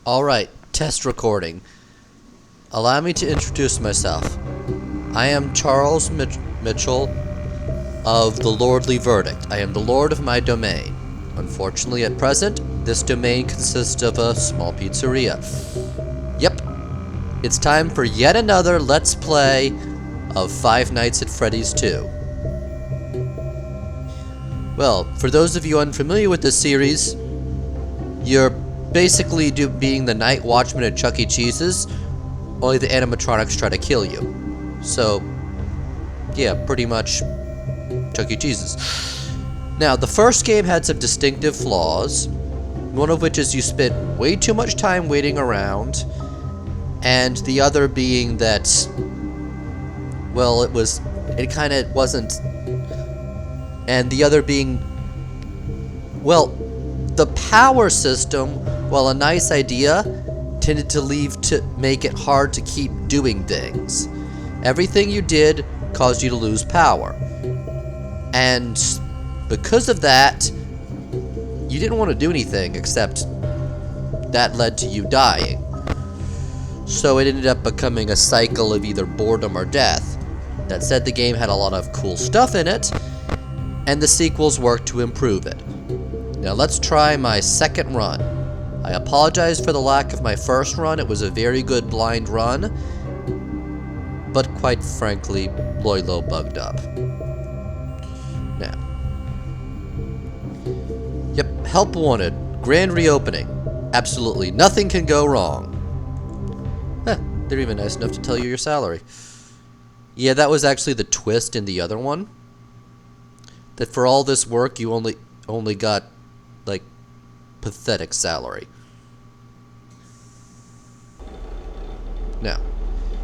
Alright, test recording. Allow me to introduce myself. I am Charles Mitchell of the Lordly Verdict. I am the lord of my domain. Unfortunately, at present, this domain consists of a small pizzeria. Yep, it's time for yet another Let's Play of Five Nights at Freddy's 2. Well, for those of you unfamiliar with this series, you're basically being the night watchman at Chuck E. Cheese's, only the animatronics try to kill you. So, yeah, pretty much Chuck E. Cheese's. Now, the first game had some distinctive flaws, one of which is you spent way too much time waiting around, and the other being that, well, it kind of wasn't, and the other being, well, the power system, while a nice idea, tended to make it hard to keep doing things. Everything you did caused you to lose power. And because of that, you didn't want to do anything, except that led to you dying. So it ended up becoming a cycle of either boredom or death. That said, the game had a lot of cool stuff in it, and the sequels worked to improve it. Now let's try my second run. I apologize for the lack of my first run. It was a very good blind run, but quite frankly, Loilo bugged up. Now, yep, help wanted. Grand reopening. Absolutely nothing can go wrong. They're even nice enough to tell you your salary. Yeah, that was actually the twist in the other one. That for all this work, you only got, like, pathetic salary. Now,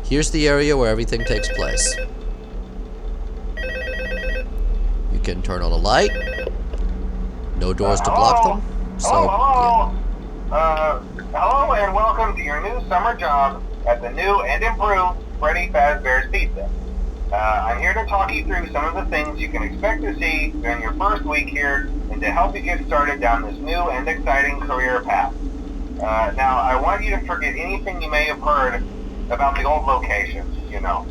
here's the area where everything takes place. You can turn on a light. No doors to block them. So, yeah. Hello and welcome to your new summer job at the new and improved Freddy Fazbear's Pizza. I'm here to talk you through some of the things you can expect to see during your first week here and to help you get started down this new and exciting career path. Now, I want you to forget anything you may have heard about the old locations, you know.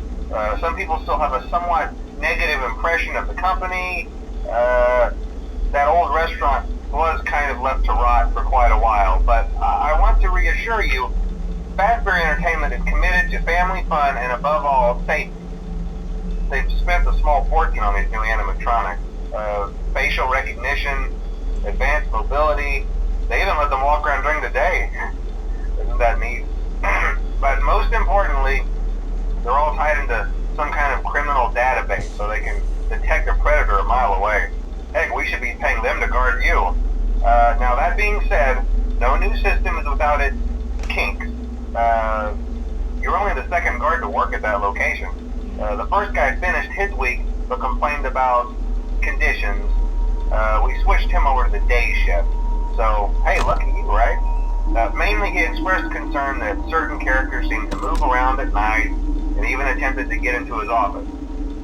Some people still have a somewhat negative impression of the company. That old restaurant was kind of left to rot for quite a while, but I want to reassure you, Fazbear Entertainment is committed to family fun and above all, safety. They've spent a small fortune on these new animatronics. Facial recognition, advanced mobility. They even let them walk around during the day. Isn't that neat? But most importantly, they're all tied into some kind of criminal database so they can detect a predator a mile away. Heck, we should be paying them to guard you. Now that being said, no new system is without its kinks. You're only the second guard to work at that location. The first guy finished his week but complained about conditions. We switched him over to the day shift. So, hey, lucky you, right? Mainly he expressed concern that certain characters seemed to move around at night and even attempted to get into his office.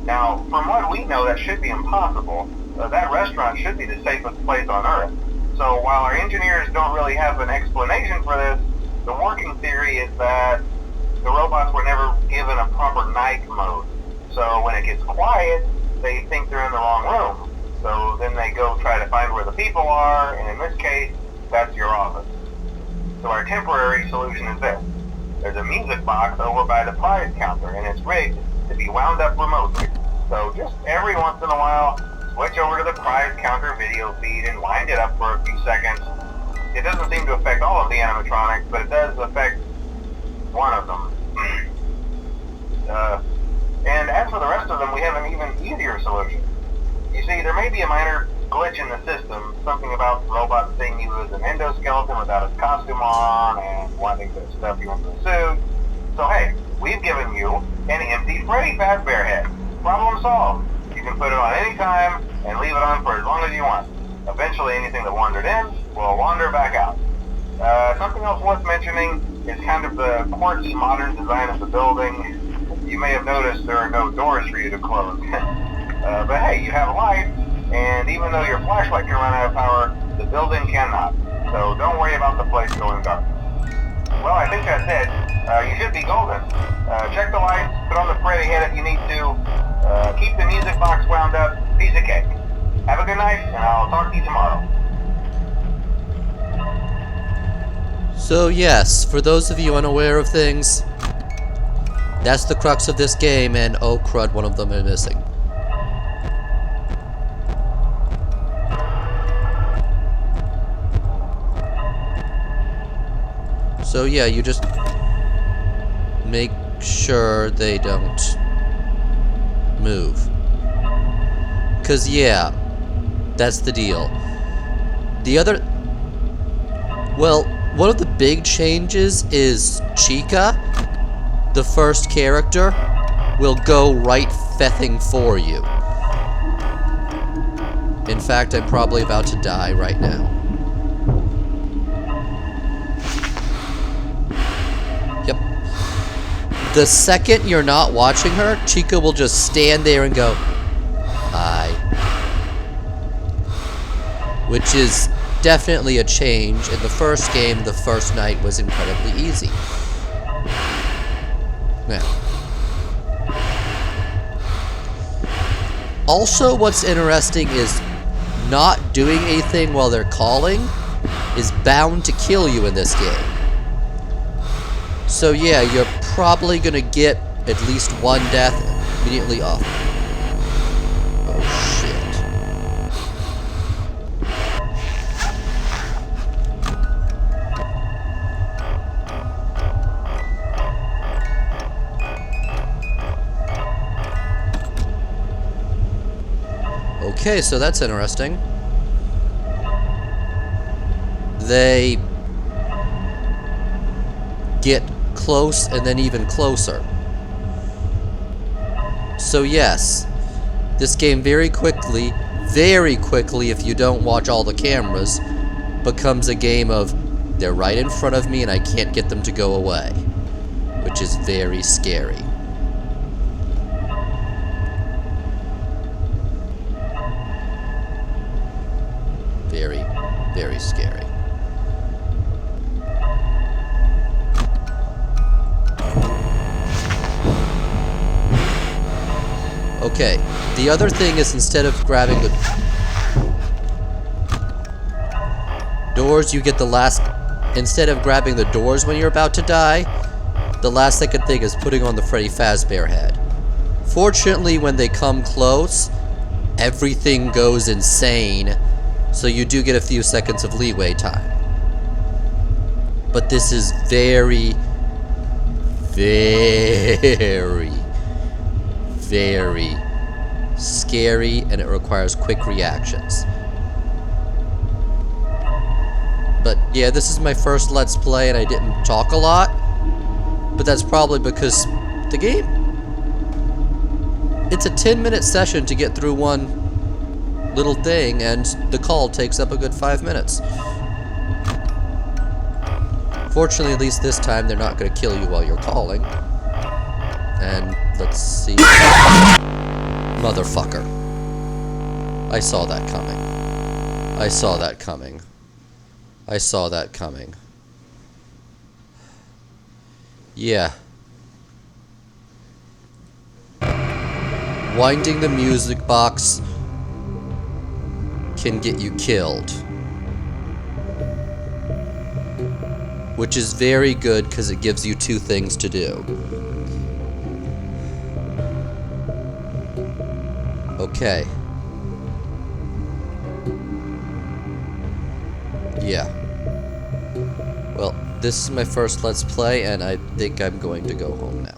Now, from what we know, that should be impossible. That restaurant should be the safest place on Earth. So while our engineers don't really have an explanation for this, the working theory is that the robots were never given a proper night mode. So when it gets quiet, they think they're in the wrong room. So then they go try to find where the people are, and in this case, that's your office. So our temporary solution is this. There's a music box over by the prize counter, and it's rigged to be wound up remotely. So just every once in a while, switch over to the prize counter video feed and wind it up for a few seconds. It doesn't seem to affect all of the animatronics, but it does affect one of them. And as for the rest of them, we have an even easier solution. You see, there may be a minor glitch in the system, something about the robot seeing you as an endoskeleton without his costume on and wanting to stuff you into the suit. So hey, we've given you an empty Freddy Fazbear head. Problem solved. You can put it on any time and leave it on for as long as you want. Eventually anything that wandered in will wander back out. Something else worth mentioning is kind of the quartz modern design of the building. You may have noticed there are no doors for you to close. But hey, you have a light, and even though your flashlight can run out of power, the building cannot. So don't worry about the place going dark. Well, I think that's it. You should be golden. Check the lights, put on the Freddy head if you need to. Keep the music box wound up. Piece of cake. Have a good night, and I'll talk to you tomorrow. So yes, for those of you unaware of things, that's the crux of this game, and oh crud, one of them is missing. So yeah, you just make sure they don't move. 'Cause yeah, that's the deal. The other... Well, one of the big changes is Chica, the first character, will go right fething for you. In fact, I'm probably about to die right now. Yep. The second you're not watching her, Chica will just stand there and go, "Hi." Which is definitely a change. In the first game, the first night was incredibly easy. Now. Also, what's interesting is not doing anything while they're calling is bound to kill you in this game. So yeah, you're probably gonna get at least one death immediately off. Oh shit. Okay, so that's interesting. They get close and then even closer. So yes, this game very quickly, if you don't watch all the cameras, becomes a game of they're right in front of me and I can't get them to go away, which is very scary. Very, very scary. Okay, the other thing is instead of grabbing the doors, you get the last... Instead of grabbing the doors when you're about to die, the last second thing is putting on the Freddy Fazbear head. Fortunately, when they come close, everything goes insane, so you do get a few seconds of leeway time. But this is very, very scary, and it requires quick reactions. But yeah, this is my first Let's Play and I didn't talk a lot, but that's probably because the game, it's a 10-minute session to get through one little thing, and the call takes up a good 5 minutes. Fortunately, at least this time, they're not going to kill you while you're calling. And let's see. Motherfucker. I saw that coming. I saw that coming. I saw that coming. Yeah. Winding the music box can get you killed. Which is very good because it gives you two things to do. Okay. Yeah. Well, this is my first Let's Play, and I think I'm going to go home now.